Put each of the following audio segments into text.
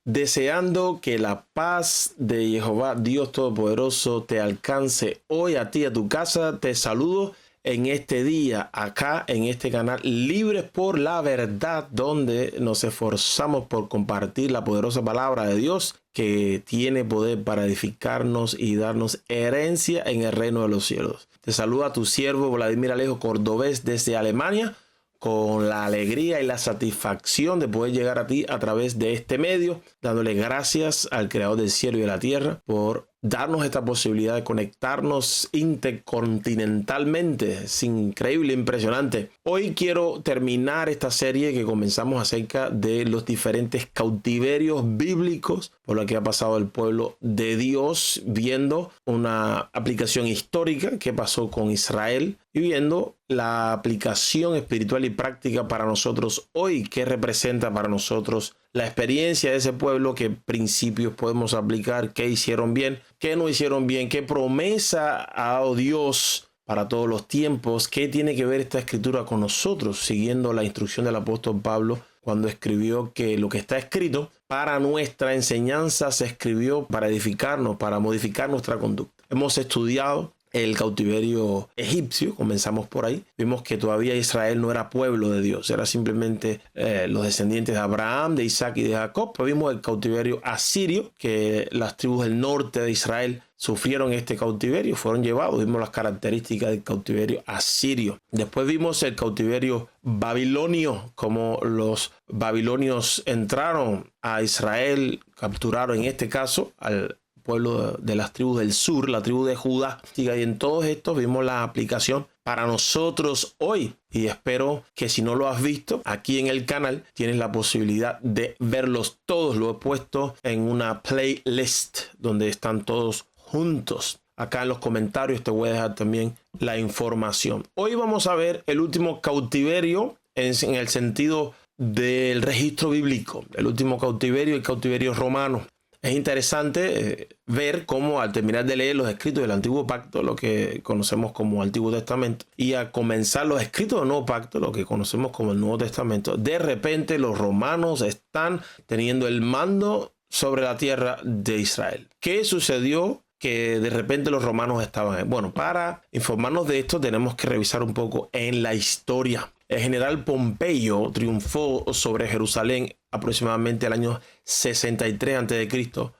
deseando que la paz de Jehová, Dios Todopoderoso, te alcance hoy a ti, a tu casa. Te saludo en este día, acá en este canal, Libres por la Verdad, donde nos esforzamos por compartir la poderosa palabra de Dios que tiene poder para edificarnos y darnos herencia en el reino de los cielos. Te saluda tu siervo Vladimir Alejo Cordobés desde Alemania, con la alegría y la satisfacción de poder llegar a ti a través de este medio, dándole gracias al Creador del cielo y de la tierra por darnos esta posibilidad de conectarnos intercontinentalmente. Es increíble, impresionante. Hoy quiero terminar esta serie que comenzamos acerca de los diferentes cautiverios bíblicos por lo que ha pasado el pueblo de Dios, viendo una aplicación histórica que pasó con Israel y viendo la aplicación espiritual y práctica para nosotros hoy, que representa para nosotros la experiencia de ese pueblo, qué principios podemos aplicar, qué hicieron bien, qué no hicieron bien, qué promesa ha dado Dios para todos los tiempos, qué tiene que ver esta escritura con nosotros, siguiendo la instrucción del apóstol Pablo cuando escribió que lo que está escrito para nuestra enseñanza se escribió para edificarnos, para modificar nuestra conducta. Hemos estudiado el cautiverio egipcio, comenzamos por ahí. Vimos que todavía Israel no era pueblo de Dios, era simplemente los descendientes de Abraham, de Isaac y de Jacob. Pero vimos el cautiverio asirio, que las tribus del norte de Israel sufrieron este cautiverio, fueron llevados. Vimos las características del cautiverio asirio. Después vimos el cautiverio babilonio, como los babilonios entraron a Israel, capturaron en este caso al pueblo de las tribus del sur, la tribu de Judá. Y en todos estos vimos la aplicación para nosotros hoy. Y espero que si no lo has visto, aquí en el canal tienes la posibilidad de verlos todos. Lo he puesto en una playlist donde están todos juntos. Acá en los comentarios te voy a dejar también la información. Hoy vamos a ver el último cautiverio en el sentido del registro bíblico. El último cautiverio, el cautiverio romano. Es interesante ver cómo al terminar de leer los escritos del Antiguo Pacto, lo que conocemos como Antiguo Testamento, y a comenzar los escritos del Nuevo Pacto, lo que conocemos como el Nuevo Testamento, de repente los romanos están teniendo el mando sobre la tierra de Israel. ¿Qué sucedió? Que de repente los romanos estaban ahí. Bueno, para informarnos de esto tenemos que revisar un poco en la historia. El general Pompeyo triunfó sobre Jerusalén aproximadamente el año 63 a.C.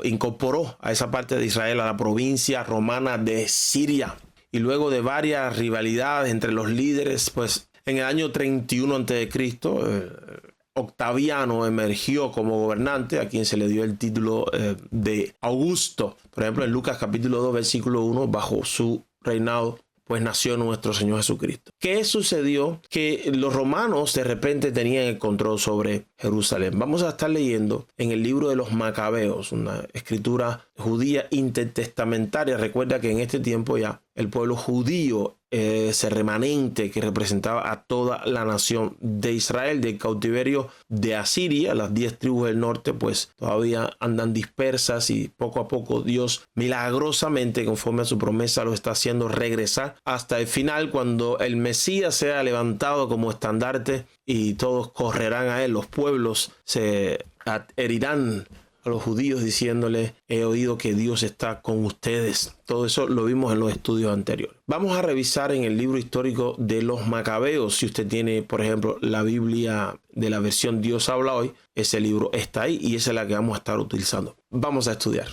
Incorporó a esa parte de Israel a la provincia romana de Siria. Y luego de varias rivalidades entre los líderes, pues en el año 31 a.C., Octaviano emergió como gobernante, a quien se le dio el título de Augusto. Por ejemplo, en Lucas capítulo 2, versículo 1, bajo su reinado, pues nació nuestro Señor Jesucristo. ¿Qué sucedió? Que los romanos de repente tenían el control sobre Jerusalén. Vamos a estar leyendo en el libro de los Macabeos, una escritura judía intertestamentaria. Recuerda que en este tiempo ya el pueblo judío, ese remanente que representaba a toda la nación de Israel, del cautiverio de Asiria, las 10 tribus del norte, pues todavía andan dispersas y poco a poco Dios milagrosamente, conforme a su promesa, los está haciendo regresar hasta el final, cuando el Mesías sea levantado como estandarte y todos correrán a él. Los pueblos se adherirán a los judíos diciéndole: he oído que Dios está con ustedes. Todo eso lo vimos en los estudios anteriores. Vamos a revisar en el libro histórico de los Macabeos. Si usted tiene, por ejemplo, la Biblia de la versión Dios habla hoy, ese libro está ahí y esa es la que vamos a estar utilizando. Vamos a estudiar.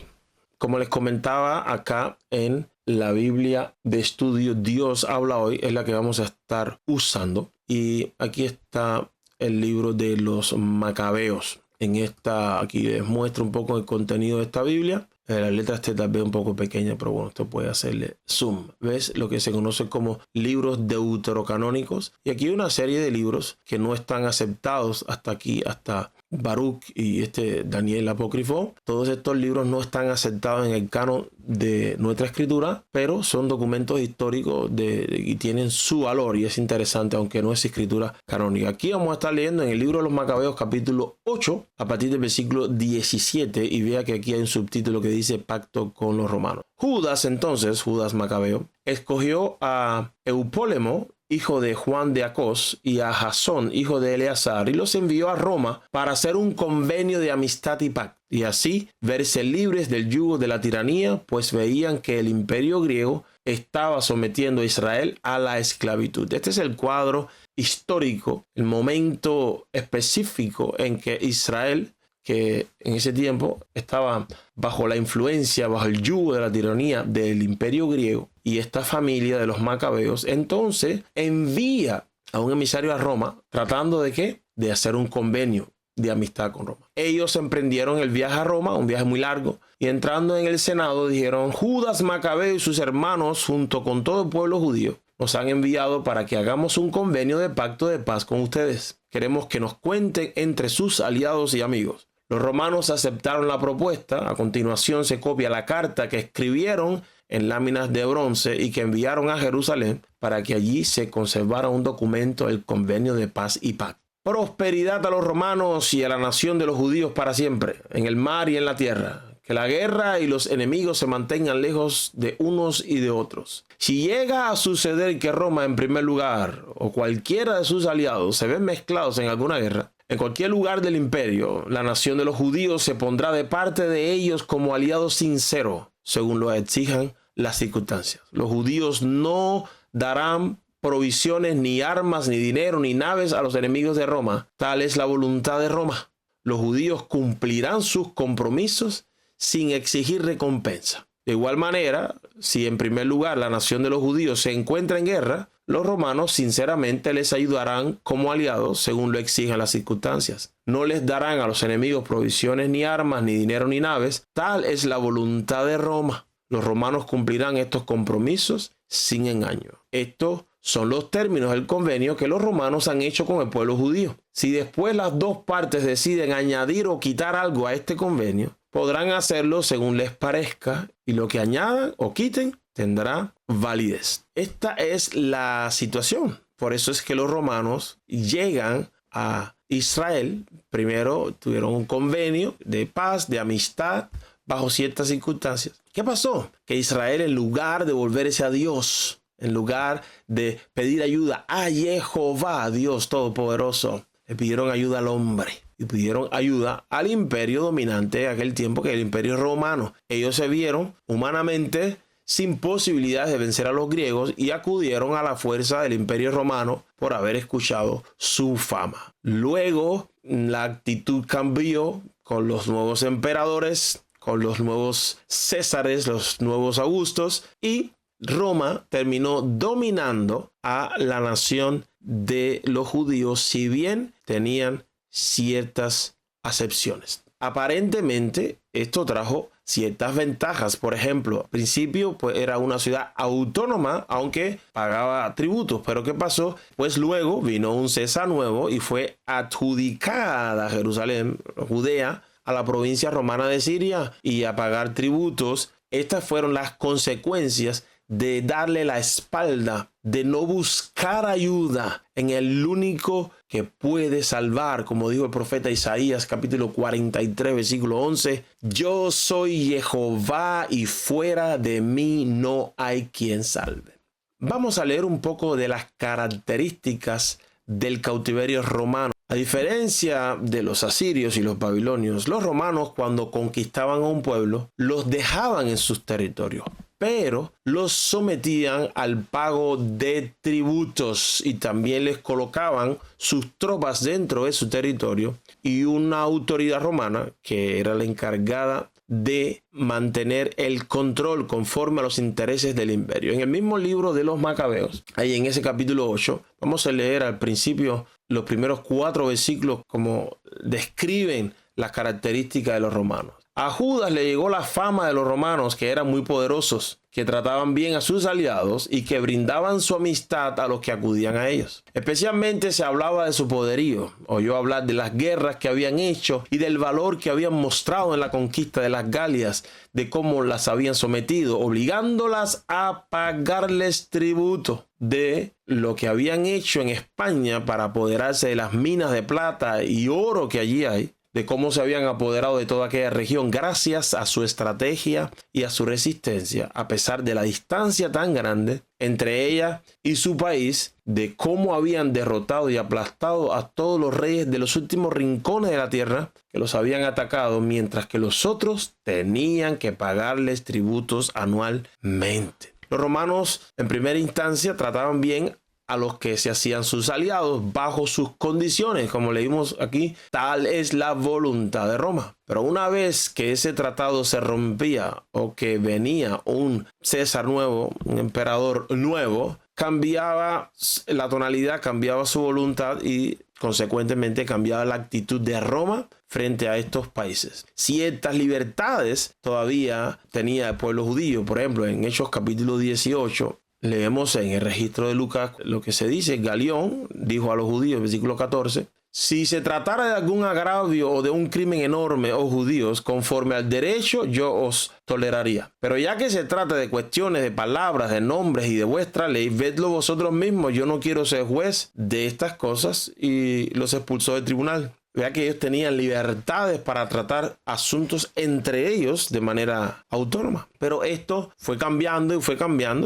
Como les comentaba, acá en la Biblia de estudio Dios habla hoy es la que vamos a estar usando. Y aquí está el libro de los Macabeos. Aquí les muestro un poco el contenido de esta Biblia. La letra está tal vez un poco pequeña, pero bueno, usted puede hacerle zoom. ¿Ves? Lo que se conoce como libros deuterocanónicos. Y aquí hay una serie de libros que no están aceptados hasta aquí, hasta Baruch y Daniel apócrifo. Todos estos libros no están aceptados en el canon de nuestra escritura, pero son documentos históricos y tienen su valor, y es interesante, aunque no es escritura canónica. Aquí vamos a estar leyendo en el libro de los Macabeos capítulo 8 a partir del versículo 17, y vea que aquí hay un subtítulo que dice Pacto con los romanos. Judas Macabeo escogió a Eupólemo hijo de Juan de Acos, y a Jasón, hijo de Eleazar, y los envió a Roma para hacer un convenio de amistad y pacto, y así verse libres del yugo de la tiranía, pues veían que el imperio griego estaba sometiendo a Israel a la esclavitud. Este es el cuadro histórico, el momento específico en que Israel, que en ese tiempo estaba bajo la influencia, bajo el yugo de la tiranía del imperio griego, y esta familia de los macabeos entonces envía a un emisario a Roma tratando de ¿qué? De hacer un convenio de amistad con Roma. Ellos emprendieron el viaje a Roma, un viaje muy largo, y entrando en el Senado dijeron: Judas Macabeo y sus hermanos junto con todo el pueblo judío nos han enviado para que hagamos un convenio de pacto de paz con ustedes. Queremos que nos cuenten entre sus aliados y amigos. Los romanos aceptaron la propuesta. A continuación se copia la carta que escribieron en láminas de bronce y que enviaron a Jerusalén para que allí se conservara un documento del convenio de paz y pacto. Prosperidad a los romanos y a la nación de los judíos para siempre, en el mar y en la tierra. Que la guerra y los enemigos se mantengan lejos de unos y de otros. Si llega a suceder que Roma en primer lugar o cualquiera de sus aliados se ven mezclados en alguna guerra, en cualquier lugar del imperio, la nación de los judíos se pondrá de parte de ellos como aliado sincero, según lo exijan las circunstancias. Los judíos no darán provisiones, ni armas, ni dinero, ni naves a los enemigos de Roma. Tal es la voluntad de Roma. Los judíos cumplirán sus compromisos sin exigir recompensa. De igual manera, si en primer lugar la nación de los judíos se encuentra en guerra, los romanos sinceramente les ayudarán como aliados según lo exijan las circunstancias. No les darán a los enemigos provisiones, ni armas, ni dinero, ni naves. Tal es la voluntad de Roma. Los romanos cumplirán estos compromisos sin engaño. Estos son los términos del convenio que los romanos han hecho con el pueblo judío. Si después las dos partes deciden añadir o quitar algo a este convenio, podrán hacerlo según les parezca, y lo que añadan o quiten tendrá validez. Esta es la situación. Por eso es que los romanos llegan a Israel. Primero tuvieron un convenio de paz, de amistad, bajo ciertas circunstancias. ¿Qué pasó? Que Israel, en lugar de volverse a Dios, en lugar de pedir ayuda a Jehová, Dios Todopoderoso, le pidieron ayuda al hombre. Y pidieron ayuda al imperio dominante de aquel tiempo, que era el imperio romano. Ellos se vieron humanamente sin posibilidades de vencer a los griegos y acudieron a la fuerza del imperio romano por haber escuchado su fama. Luego la actitud cambió con los nuevos emperadores, con los nuevos Césares, los nuevos Augustos, y Roma terminó dominando a la nación de los judíos, si bien tenían ciertas acepciones. Aparentemente esto trajo ciertas ventajas. Por ejemplo, al principio pues era una ciudad autónoma, aunque pagaba tributos. Pero ¿qué pasó? Pues luego vino un César nuevo y fue adjudicada Jerusalén, Judea, a la provincia romana de Siria y a pagar tributos. Estas fueron las consecuencias de darle la espalda, de no buscar ayuda en el único que puede salvar, como dijo el profeta Isaías, capítulo 43, versículo 11: yo soy Jehová y fuera de mí no hay quien salve. Vamos a leer un poco de las características del cautiverio romano. A diferencia de los asirios y los babilonios, los romanos, cuando conquistaban a un pueblo, los dejaban en sus territorios, pero los sometían al pago de tributos y también les colocaban sus tropas dentro de su territorio y una autoridad romana que era la encargada de mantener el control conforme a los intereses del imperio. En el mismo libro de los Macabeos, ahí en ese capítulo 8, vamos a leer al principio los primeros 4 versículos como describen las características de los romanos. A Judas le llegó la fama de los romanos, que eran muy poderosos, que trataban bien a sus aliados y que brindaban su amistad a los que acudían a ellos. Especialmente se hablaba de su poderío. Oyó hablar de las guerras que habían hecho y del valor que habían mostrado en la conquista de las Galias, de cómo las habían sometido, obligándolas a pagarles tributo, de lo que habían hecho en España para apoderarse de las minas de plata y oro que allí hay. de cómo se habían apoderado de toda aquella región gracias a su estrategia y a su resistencia, a pesar de la distancia tan grande entre ella y su país, de cómo habían derrotado y aplastado a todos los reyes de los últimos rincones de la tierra que los habían atacado, mientras que los otros tenían que pagarles tributos anualmente. Los romanos en primera instancia trataban bien a los que se hacían sus aliados bajo sus condiciones, como leímos aquí, tal es la voluntad de Roma. Pero una vez que ese tratado se rompía o que venía un César nuevo, un emperador nuevo, cambiaba la tonalidad, cambiaba su voluntad y consecuentemente cambiaba la actitud de Roma frente a estos países. Ciertas libertades todavía tenía el pueblo judío. Por ejemplo, en Hechos capítulo 18, leemos en el registro de Lucas lo que se dice. Galión dijo a los judíos, versículo 14, si se tratara de algún agravio o de un crimen enorme, oh judíos, conforme al derecho yo os toleraría. Pero ya que se trata de cuestiones de palabras, de nombres y de vuestra ley, vedlo vosotros mismos. Yo no quiero ser juez de estas cosas. Y los expulsó del tribunal. Vea que ellos tenían libertades para tratar asuntos entre ellos de manera autónoma. Pero esto fue cambiando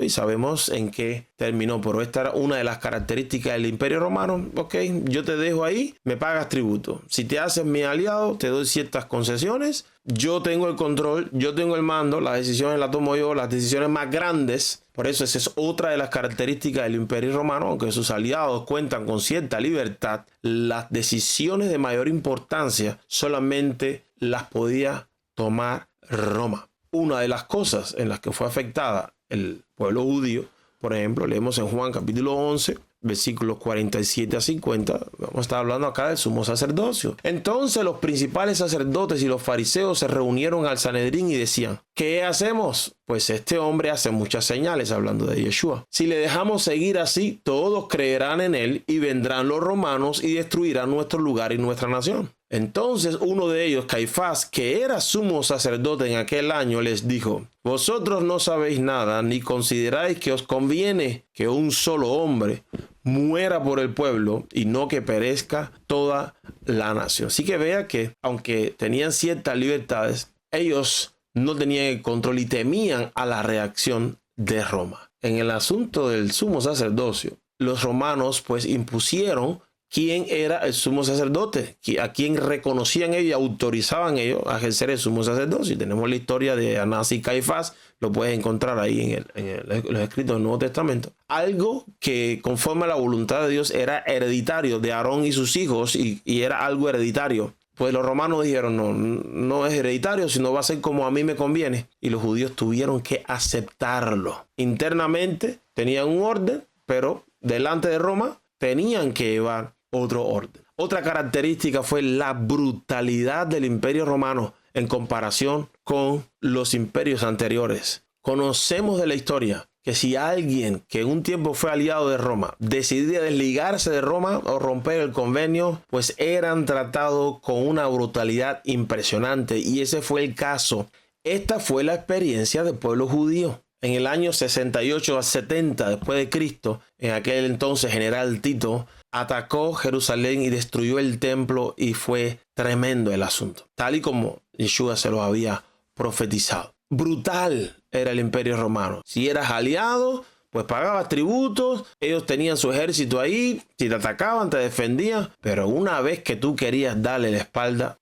y sabemos en qué terminó. Pero esta era una de las características del Imperio Romano. Ok, yo te dejo ahí, me pagas tributo. Si te haces mi aliado, te doy ciertas concesiones. Yo tengo el control, yo tengo el mando, las decisiones las tomo yo, las decisiones más grandes. Por eso esa es otra de las características del Imperio Romano, aunque sus aliados cuentan con cierta libertad, las decisiones de mayor importancia solamente las podía tomar Roma. Una de las cosas en las que fue afectada el pueblo judío, por ejemplo, leemos en Juan capítulo 11, versículos 47 a 50, vamos a estar hablando acá del sumo sacerdocio. Entonces los principales sacerdotes y los fariseos se reunieron al Sanedrín y decían, ¿qué hacemos? Pues este hombre hace muchas señales, hablando de Yeshua. Si le dejamos seguir así, todos creerán en él y vendrán los romanos y destruirán nuestro lugar y nuestra nación. Entonces uno de ellos, Caifás, que era sumo sacerdote en aquel año, les dijo, vosotros no sabéis nada, ni consideráis que os conviene que un solo hombre muera por el pueblo y no que perezca toda la nación. Así que vea que aunque tenían ciertas libertades, ellos no tenían el control y temían a la reacción de Roma. En el asunto del sumo sacerdocio, los romanos pues impusieron quién era el sumo sacerdote, a quién reconocían ellos y autorizaban ellos a ejercer el sumo sacerdocio. Y tenemos la historia de Anás y Caifás, lo puedes encontrar ahí en los escritos del Nuevo Testamento. Algo que conforme a la voluntad de Dios era hereditario de Aarón y sus hijos y era algo hereditario. Pues los romanos dijeron, no es hereditario, sino va a ser como a mí me conviene. Y los judíos tuvieron que aceptarlo. Internamente tenían un orden, pero delante de Roma tenían que llevar otro orden. Otra característica fue la brutalidad del Imperio Romano en comparación con los imperios anteriores. Conocemos de la historia que si alguien que en un tiempo fue aliado de Roma decidía desligarse de Roma o romper el convenio, pues eran tratados con una brutalidad impresionante. Y ese fue el caso. Esta fue la experiencia del pueblo judío. En el año 68 a 70 después de Cristo, en aquel entonces general Tito atacó Jerusalén y destruyó el templo y fue tremendo el asunto, tal y como Yeshua se lo había profetizado. Brutal era el Imperio Romano. Si eras aliado, pues pagabas tributos, ellos tenían su ejército ahí, si te atacaban, te defendían, pero una vez que tú querías darle la espalda,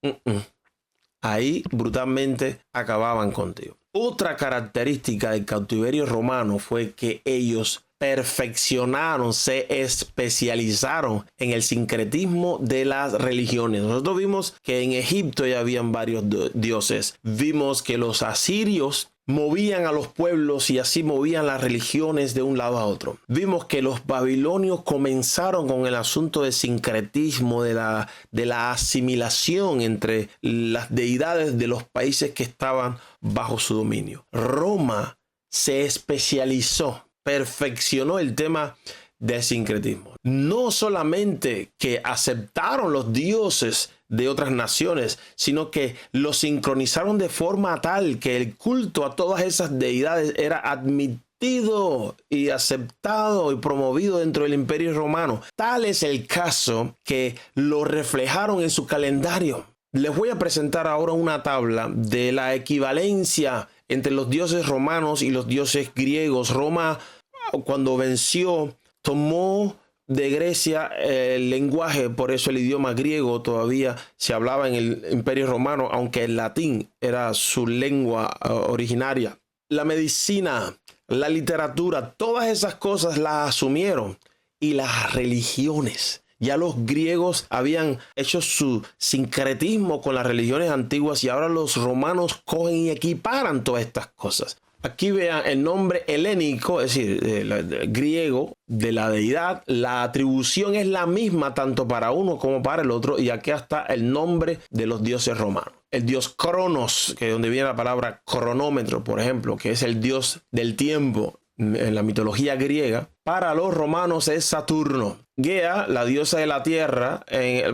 ahí brutalmente acababan contigo. Otra característica del cautiverio romano fue que ellos perfeccionaron, se especializaron en el sincretismo de las religiones. Nosotros vimos que en Egipto ya habían varios dioses. Vimos que los asirios movían a los pueblos y así movían las religiones de un lado a otro. Vimos que los babilonios comenzaron con el asunto del sincretismo, de la asimilación entre las deidades de los países que estaban bajo su dominio. Roma se especializó, perfeccionó el tema del sincretismo. No solamente que aceptaron los dioses de otras naciones, sino que los sincronizaron de forma tal que el culto a todas esas deidades era admitido y aceptado y promovido dentro del Imperio Romano. Tal es el caso que lo reflejaron en su calendario. Les voy a presentar ahora una tabla de la equivalencia entre los dioses romanos y los dioses griegos. Roma, cuando venció, tomó de Grecia el lenguaje, por eso el idioma griego todavía se hablaba en el Imperio Romano, aunque el latín era su lengua originaria. La medicina, la literatura, todas esas cosas las asumieron, y las religiones. Ya los griegos habían hecho su sincretismo con las religiones antiguas y ahora los romanos cogen y equiparan todas estas cosas. Aquí vean el nombre helénico, es decir, el griego de la deidad. La atribución es la misma tanto para uno como para el otro, y aquí está el nombre de los dioses romanos. El dios Cronos, que es donde viene la palabra cronómetro, por ejemplo, que es el dios del tiempo en la mitología griega. Para los romanos es Saturno. Gea, la diosa de la tierra,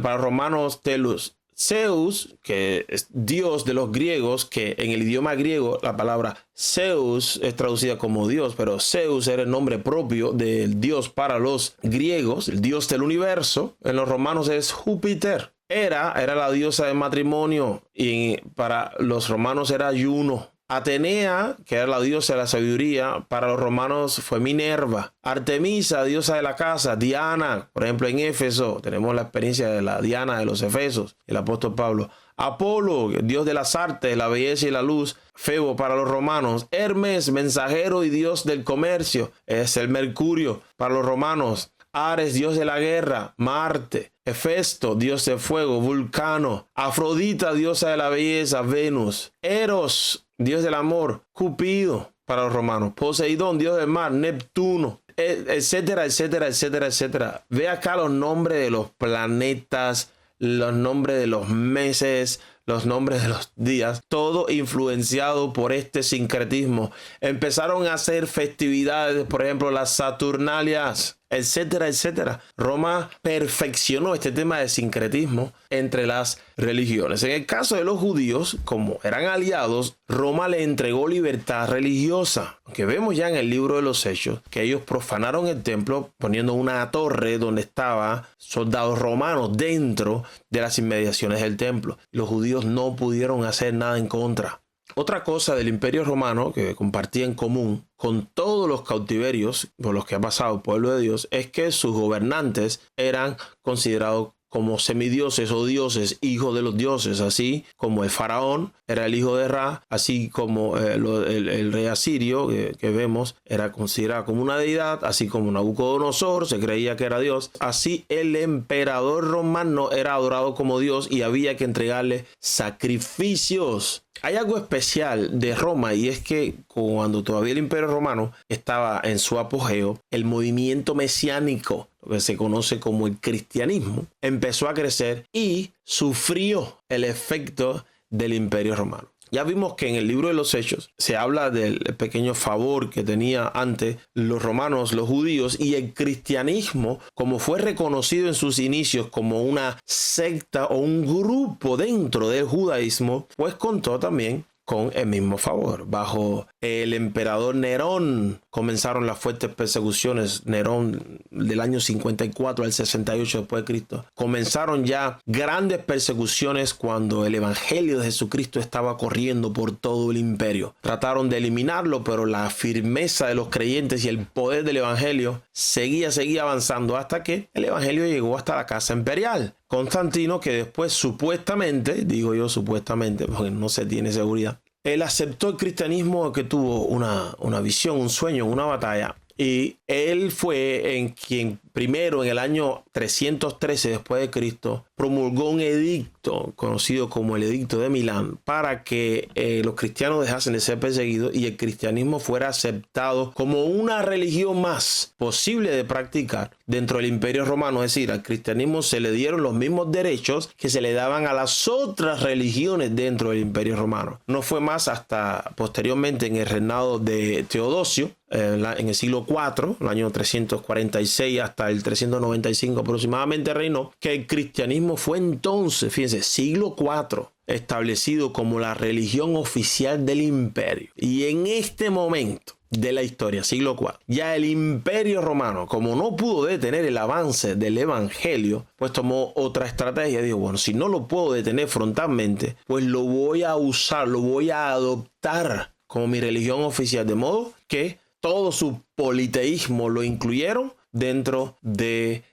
para los romanos Telus. Zeus, que es dios de los griegos, que en el idioma griego la palabra Zeus es traducida como Dios, pero Zeus era el nombre propio del dios para los griegos, el dios del universo. En los romanos es Júpiter. Hera era la diosa del matrimonio y para los romanos era Juno. Atenea, que era la diosa de la sabiduría, para los romanos fue Minerva. Artemisa, diosa de la casa. Diana, por ejemplo, en Éfeso tenemos la experiencia de la Diana de los Efesos, el apóstol Pablo. Apolo, dios de las artes, la belleza y la luz. Febo para los romanos. Hermes, mensajero y dios del comercio, es el Mercurio para los romanos. Ares, dios de la guerra. Marte. Hefesto, dios de fuego. Vulcano. Afrodita, diosa de la belleza. Venus. Eros, dios del amor. Cupido para los romanos. Poseidón, dios del mar. Neptuno, etcétera, etcétera, etcétera, etcétera. Ve acá los nombres de los planetas, los nombres de los meses, los nombres de los días, todo influenciado por este sincretismo. Empezaron a hacer festividades, por ejemplo, las Saturnalias, etcétera, etcétera. Roma perfeccionó este tema de sincretismo entre las religiones. En el caso de los judíos, como eran aliados, Roma le entregó libertad religiosa. Aunque vemos ya en el libro de los Hechos que ellos profanaron el templo poniendo una torre donde estaban soldados romanos dentro de las inmediaciones del templo. Los judíos no pudieron hacer nada en contra. Otra cosa del Imperio Romano que compartía en común con todos los cautiverios por los que ha pasado el pueblo de Dios es que sus gobernantes eran considerados como semidioses o dioses, hijos de los dioses, así como el faraón era el hijo de Ra, así como el rey asirio que vemos era considerado como una deidad, así como Nabucodonosor se creía que era Dios, así el emperador romano era adorado como Dios y había que entregarle sacrificios. Hay algo especial de Roma y es que cuando todavía el Imperio Romano estaba en su apogeo, el movimiento mesiánico, lo que se conoce como el cristianismo, empezó a crecer y sufrió el efecto del Imperio Romano. Ya vimos que en el libro de los Hechos se habla del pequeño favor que tenía antes los romanos, los judíos, y el cristianismo, como fue reconocido en sus inicios como una secta o un grupo dentro del judaísmo, pues contó también con el mismo favor. Bajo el emperador Nerón comenzaron las fuertes persecuciones. Nerón, del año 54 al 68 después de Cristo, comenzaron ya grandes persecuciones cuando el evangelio de Jesucristo estaba corriendo por todo el imperio. Trataron de eliminarlo, pero la firmeza de los creyentes y el poder del evangelio seguía avanzando hasta que el evangelio llegó hasta la casa imperial. Constantino, que después supuestamente, digo yo supuestamente porque no se tiene seguridad, él aceptó el cristianismo, que tuvo una visión, un sueño, una batalla. Y él fue en quien primero, en el año 313 después de Cristo, promulgó un edicto conocido como el Edicto de Milán para que los cristianos dejasen de ser perseguidos y el cristianismo fuera aceptado como una religión más posible de practicar dentro del Imperio Romano. Es decir, al cristianismo se le dieron los mismos derechos que se le daban a las otras religiones dentro del Imperio Romano. No fue más hasta posteriormente en el reinado de Teodosio, en el siglo IV, el año 346 hasta el 395 aproximadamente reinó, que el cristianismo fue entonces, fíjense, siglo IV, establecido como la religión oficial del imperio. Y en este momento de la historia, siglo IV, ya el imperio romano, como no pudo detener el avance del evangelio, pues tomó otra estrategia. Dijo, bueno, si no lo puedo detener frontalmente, pues lo voy a usar, lo voy a adoptar como mi religión oficial, de modo que todo su politeísmo lo incluyeron dentro de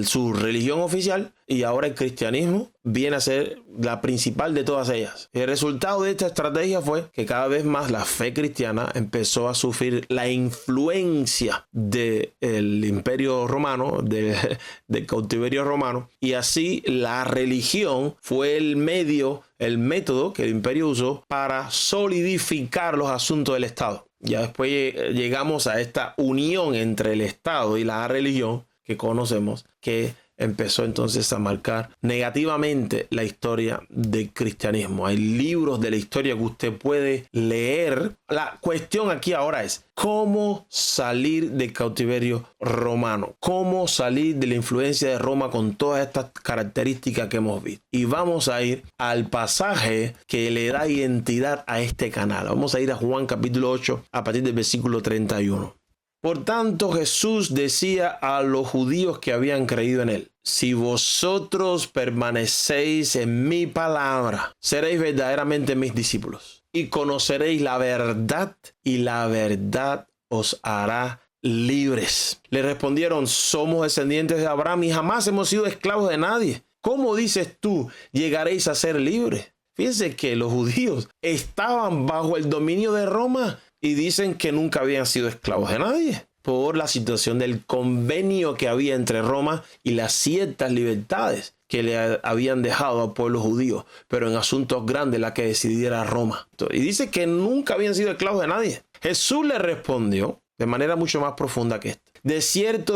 su religión oficial, y ahora el cristianismo viene a ser la principal de todas ellas. El resultado de esta estrategia fue que cada vez más la fe cristiana empezó a sufrir la influencia del imperio romano, del cautiverio romano, y así la religión fue el método que el imperio usó para solidificar los asuntos del Estado. Ya después llegamos a esta unión entre el Estado y la religión que conocemos, que empezó entonces a marcar negativamente la historia del cristianismo. Hay libros de la historia que usted puede leer. La cuestión aquí ahora es cómo salir del cautiverio romano, cómo salir de la influencia de Roma con todas estas características que hemos visto. Y vamos a ir al pasaje que le da identidad a este canal. Vamos a ir a Juan capítulo 8 a partir del versículo 31. Por tanto, Jesús decía a los judíos que habían creído en él: si vosotros permanecéis en mi palabra, seréis verdaderamente mis discípulos y conoceréis la verdad, y la verdad os hará libres. Le respondieron: somos descendientes de Abraham y jamás hemos sido esclavos de nadie. ¿Cómo dices tú, llegaréis a ser libres? Fíjense que los judíos estaban bajo el dominio de Roma y dicen que nunca habían sido esclavos de nadie por la situación del convenio que había entre Roma y las ciertas libertades que le habían dejado al pueblo judío, pero en asuntos grandes la que decidiera Roma. Y dice que nunca habían sido esclavos de nadie. Jesús le respondió de manera mucho más profunda que esta: de cierto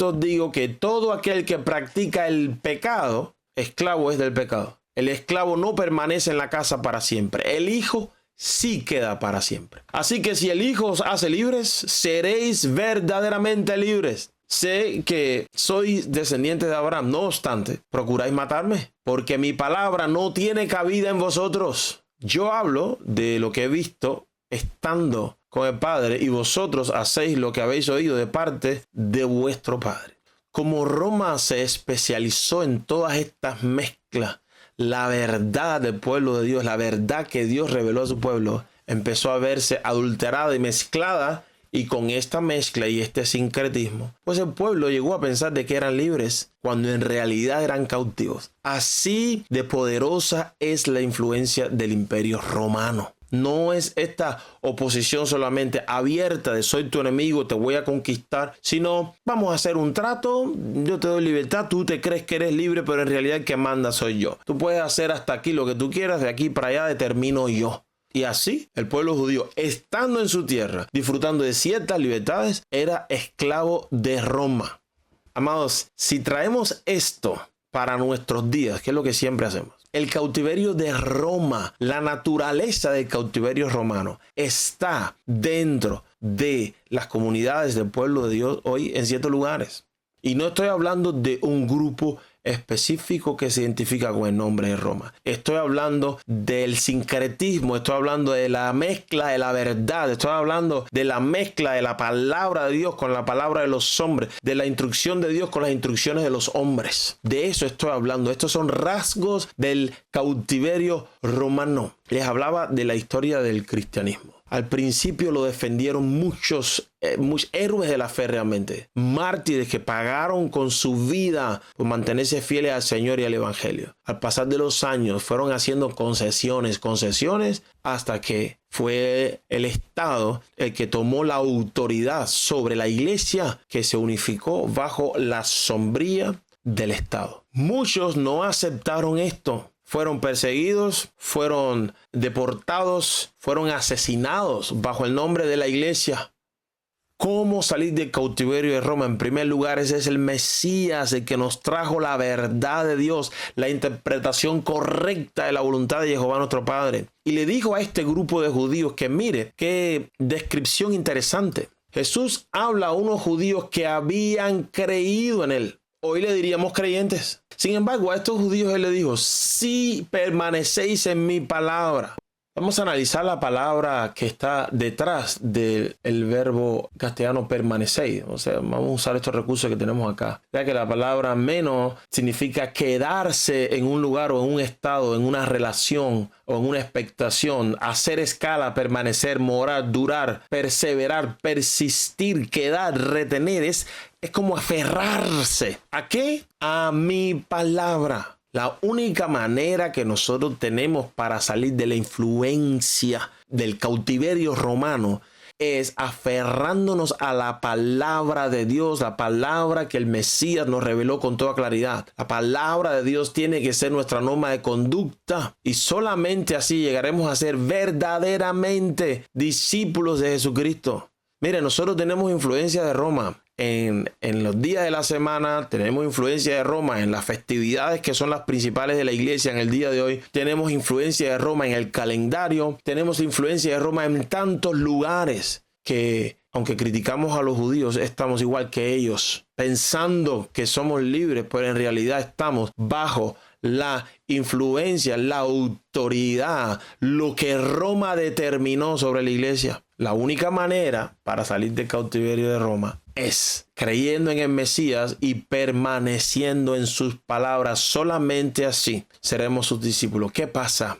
os digo que todo aquel que practica el pecado, esclavo es del pecado. El esclavo no permanece en la casa para siempre. El hijo sí queda para siempre. Así que si el Hijo os hace libres, seréis verdaderamente libres. Sé que sois descendientes de Abraham, no obstante, procuráis matarme, porque mi palabra no tiene cabida en vosotros. Yo hablo de lo que he visto estando con el Padre, y vosotros hacéis lo que habéis oído de parte de vuestro Padre. Como Roma se especializó en todas estas mezclas, la verdad del pueblo de Dios, la verdad que Dios reveló a su pueblo, empezó a verse adulterada y mezclada, y con esta mezcla y este sincretismo, pues el pueblo llegó a pensar de que eran libres cuando en realidad eran cautivos. Así de poderosa es la influencia del imperio romano. No es esta oposición solamente abierta de soy tu enemigo, te voy a conquistar, sino vamos a hacer un trato, yo te doy libertad, tú te crees que eres libre, pero en realidad el que manda soy yo. Tú puedes hacer hasta aquí lo que tú quieras, de aquí para allá determino yo. Y así el pueblo judío, estando en su tierra, disfrutando de ciertas libertades, era esclavo de Roma. Amados, si traemos esto para nuestros días, que es lo que siempre hacemos, el cautiverio de Roma, la naturaleza del cautiverio romano, está dentro de las comunidades del pueblo de Dios hoy en ciertos lugares. Y no estoy hablando de un grupo específico que se identifica con el nombre de Roma. Estoy hablando del sincretismo, estoy hablando de la mezcla de la verdad, estoy hablando de la mezcla de la palabra de Dios con la palabra de los hombres, de la instrucción de Dios con las instrucciones de los hombres. De eso estoy hablando. Estos son rasgos del cautiverio romano. Les hablaba de la historia del cristianismo. Al principio lo defendieron muchos héroes de la fe realmente. Mártires que pagaron con su vida por mantenerse fieles al Señor y al Evangelio. Al pasar de los años fueron haciendo concesiones, hasta que fue el Estado el que tomó la autoridad sobre la iglesia, que se unificó bajo la sombría del Estado. Muchos no aceptaron esto. Fueron perseguidos, fueron deportados, fueron asesinados bajo el nombre de la iglesia. ¿Cómo salir del cautiverio de Roma? En primer lugar, ese es el Mesías, el que nos trajo la verdad de Dios, la interpretación correcta de la voluntad de Jehová nuestro Padre. Y le dijo a este grupo de judíos que mire, qué descripción interesante. Jesús habla a unos judíos que habían creído en él. Hoy le diríamos creyentes. Sin embargo, a estos judíos él le dijo, si permanecéis en mi palabra. Vamos a analizar la palabra que está detrás del verbo castellano permanecéis. O sea, vamos a usar estos recursos que tenemos acá. Ya que la palabra menos significa quedarse en un lugar o en un estado, en una relación o en una expectación, hacer escala, permanecer, morar, durar, perseverar, persistir, quedar, retener. Es como aferrarse. ¿A qué? A mi palabra. La única manera que nosotros tenemos para salir de la influencia del cautiverio romano es aferrándonos a la palabra de Dios, la palabra que el Mesías nos reveló con toda claridad. La palabra de Dios tiene que ser nuestra norma de conducta y solamente así llegaremos a ser verdaderamente discípulos de Jesucristo. Mire, nosotros tenemos influencia de Roma. En los días de la semana tenemos influencia de Roma en las festividades que son las principales de la iglesia en el día de hoy. Tenemos influencia de Roma en el calendario. Tenemos influencia de Roma en tantos lugares que, aunque criticamos a los judíos, estamos igual que ellos, pensando que somos libres, pero en realidad estamos bajo la influencia, la autoridad, lo que Roma determinó sobre la iglesia. La única manera para salir del cautiverio de Roma es creyendo en el Mesías y permaneciendo en sus palabras. Solamente así seremos sus discípulos. ¿Qué pasa?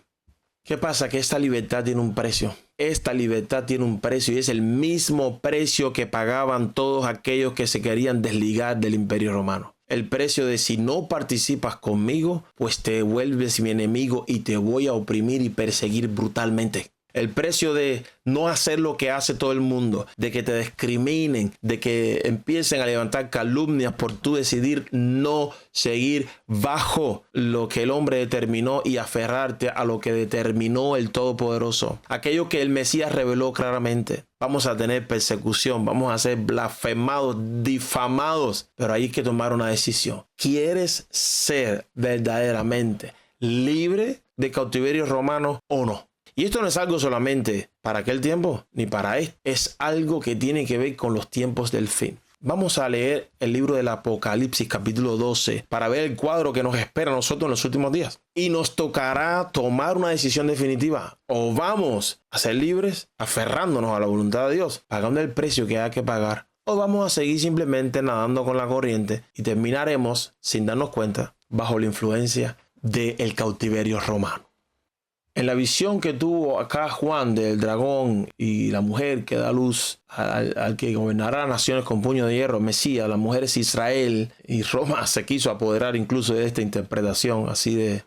¿Qué pasa? Que esta libertad tiene un precio. Esta libertad tiene un precio y es el mismo precio que pagaban todos aquellos que se querían desligar del Imperio Romano. El precio de si no participas conmigo, pues te vuelves mi enemigo y te voy a oprimir y perseguir brutalmente. El precio de no hacer lo que hace todo el mundo, de que te discriminen, de que empiecen a levantar calumnias por tú decidir no seguir bajo lo que el hombre determinó y aferrarte a lo que determinó el Todopoderoso. Aquello que el Mesías reveló claramente. Vamos a tener persecución, vamos a ser blasfemados, difamados, pero hay que tomar una decisión. ¿Quieres ser verdaderamente libre de cautiverio romano o no? Y esto no es algo solamente para aquel tiempo, ni para este. Es algo que tiene que ver con los tiempos del fin. Vamos a leer el libro del Apocalipsis, capítulo 12, para ver el cuadro que nos espera a nosotros en los últimos días. Y nos tocará tomar una decisión definitiva. O vamos a ser libres, aferrándonos a la voluntad de Dios, pagando el precio que hay que pagar. O vamos a seguir simplemente nadando con la corriente y terminaremos, sin darnos cuenta, bajo la influencia del cautiverio romano. En la visión que tuvo acá Juan del dragón y la mujer que da luz al que gobernará naciones con puño de hierro, Mesías, la mujer es Israel, y Roma se quiso apoderar incluso de esta interpretación así de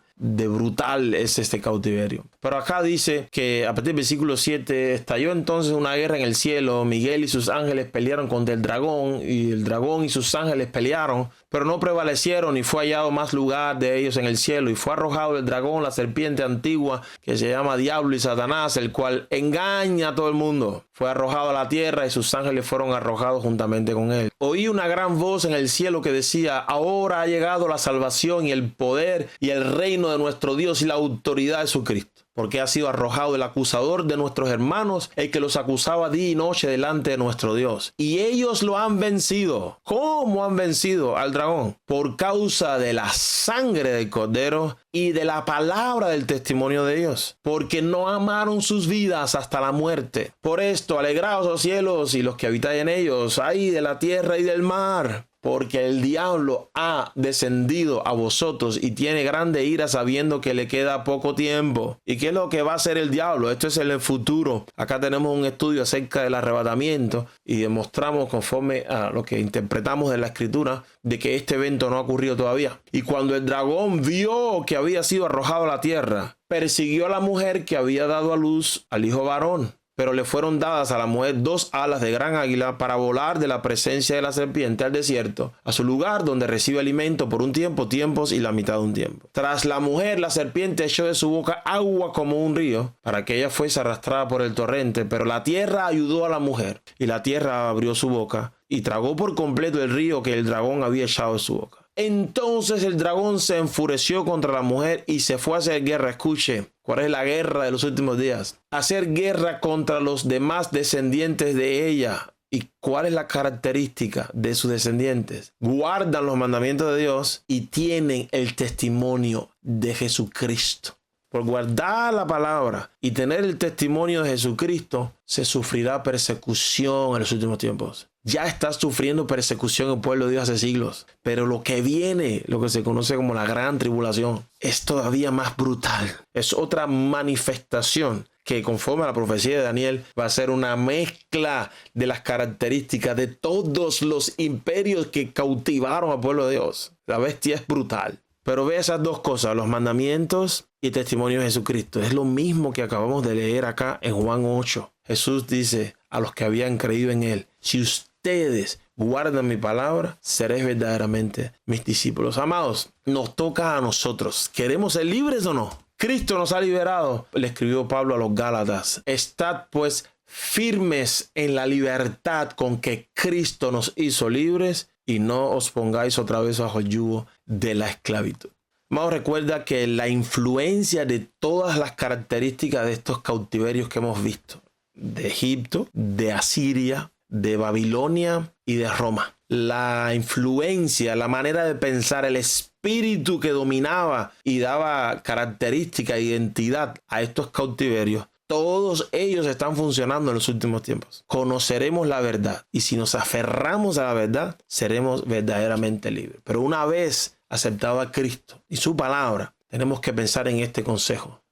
brutal es este cautiverio. Pero acá dice que a partir del versículo 7, estalló entonces una guerra en el cielo. Miguel y sus ángeles pelearon contra el dragón y sus ángeles pelearon, pero no prevalecieron, y fue hallado más lugar de ellos en el cielo, y fue arrojado el dragón, la serpiente antigua, que se llama Diablo y Satanás, el cual engaña a todo el mundo. Fue arrojado a la tierra y sus ángeles fueron arrojados juntamente con él. Oí una gran voz en el cielo que decía: ahora ha llegado la salvación y el poder y el reino de nuestro Dios y la autoridad de su Cristo. Porque ha sido arrojado el acusador de nuestros hermanos, el que los acusaba día y noche delante de nuestro Dios. Y ellos lo han vencido. ¿Cómo han vencido al dragón? Por causa de la sangre del Cordero y de la palabra del testimonio de ellos. Porque no amaron sus vidas hasta la muerte. Por esto, alegraos, oh cielos, y los que habitáis en ellos, ay de la tierra y del mar. Porque el diablo ha descendido a vosotros y tiene grande ira, sabiendo que le queda poco tiempo. ¿Y qué es lo que va a hacer el diablo? Esto es en el futuro. Acá tenemos un estudio acerca del arrebatamiento y demostramos, conforme a lo que interpretamos de la escritura, de que este evento no ha ocurrido todavía. Y cuando el dragón vio que había sido arrojado a la tierra, persiguió a la mujer que había dado a luz al hijo varón. Pero le fueron dadas a la mujer 2 alas de gran águila para volar de la presencia de la serpiente al desierto, a su lugar donde recibe alimento por un tiempo, tiempos y la mitad de un tiempo. Tras la mujer, la serpiente echó de su boca agua como un río, para que ella fuese arrastrada por el torrente, pero la tierra ayudó a la mujer, y la tierra abrió su boca, y tragó por completo el río que el dragón había echado de su boca. Entonces el dragón se enfureció contra la mujer y se fue a hacer guerra. Escuche, ¿cuál es la guerra de los últimos días? Hacer guerra contra los demás descendientes de ella. ¿Y cuál es la característica de sus descendientes? Guardan los mandamientos de Dios y tienen el testimonio de Jesucristo. Por guardar la palabra y tener el testimonio de Jesucristo, se sufrirá persecución en los últimos tiempos. Ya está sufriendo persecución el pueblo de Dios hace siglos. Pero lo que viene, lo que se conoce como la gran tribulación, es todavía más brutal. Es otra manifestación que, conforme a la profecía de Daniel, va a ser una mezcla de las características de todos los imperios que cautivaron al pueblo de Dios. La bestia es brutal. Pero ve esas dos cosas, los mandamientos y el testimonio de Jesucristo. Es lo mismo que acabamos de leer acá en Juan 8. Jesús dice a los que habían creído en él: si ustedes guardan mi palabra, seréis verdaderamente mis discípulos. Amados, nos toca a nosotros. ¿Queremos ser libres o no? Cristo nos ha liberado. Le escribió Pablo a los Gálatas: estad pues firmes en la libertad con que Cristo nos hizo libres, y no os pongáis otra vez bajo el yugo de la esclavitud. Amados, recuerda que la influencia de todas las características de estos cautiverios que hemos visto, de Egipto, de Asiria, de Babilonia y de Roma, la influencia, la manera de pensar, el espíritu que dominaba y daba característica e identidad a estos cautiverios, todos ellos están funcionando en los últimos tiempos. Conoceremos la verdad y si nos aferramos a la verdad, seremos verdaderamente libres. Pero una vez aceptado a Cristo y su palabra, tenemos que pensar en este consejo: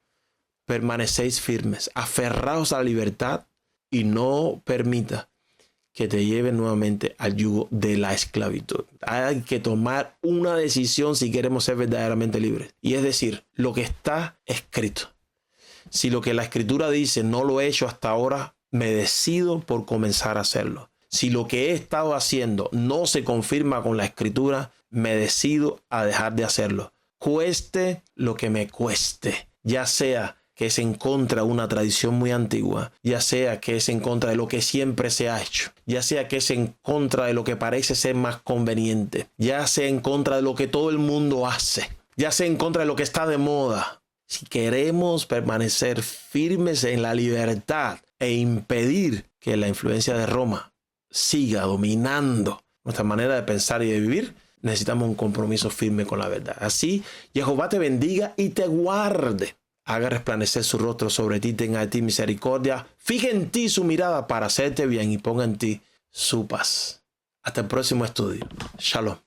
permanecéis firmes, aferraos a la libertad y no permita que te lleven nuevamente al yugo de la esclavitud. Hay que tomar una decisión si queremos ser verdaderamente libres. Y es decir, lo que está escrito. Si lo que la escritura dice no lo he hecho hasta ahora, me decido por comenzar a hacerlo. Si lo que he estado haciendo no se confirma con la escritura, me decido a dejar de hacerlo. Cueste lo que me cueste, ya sea que es en contra de una tradición muy antigua, ya sea que es en contra de lo que siempre se ha hecho, ya sea que es en contra de lo que parece ser más conveniente, ya sea en contra de lo que todo el mundo hace, ya sea en contra de lo que está de moda. Si queremos permanecer firmes en la libertad e impedir que la influencia de Roma siga dominando nuestra manera de pensar y de vivir, necesitamos un compromiso firme con la verdad. Así, Jehová te bendiga y te guarde. Haga resplandecer su rostro sobre ti, tenga de ti misericordia. Fije en ti su mirada para hacerte bien y ponga en ti su paz. Hasta el próximo estudio. Shalom.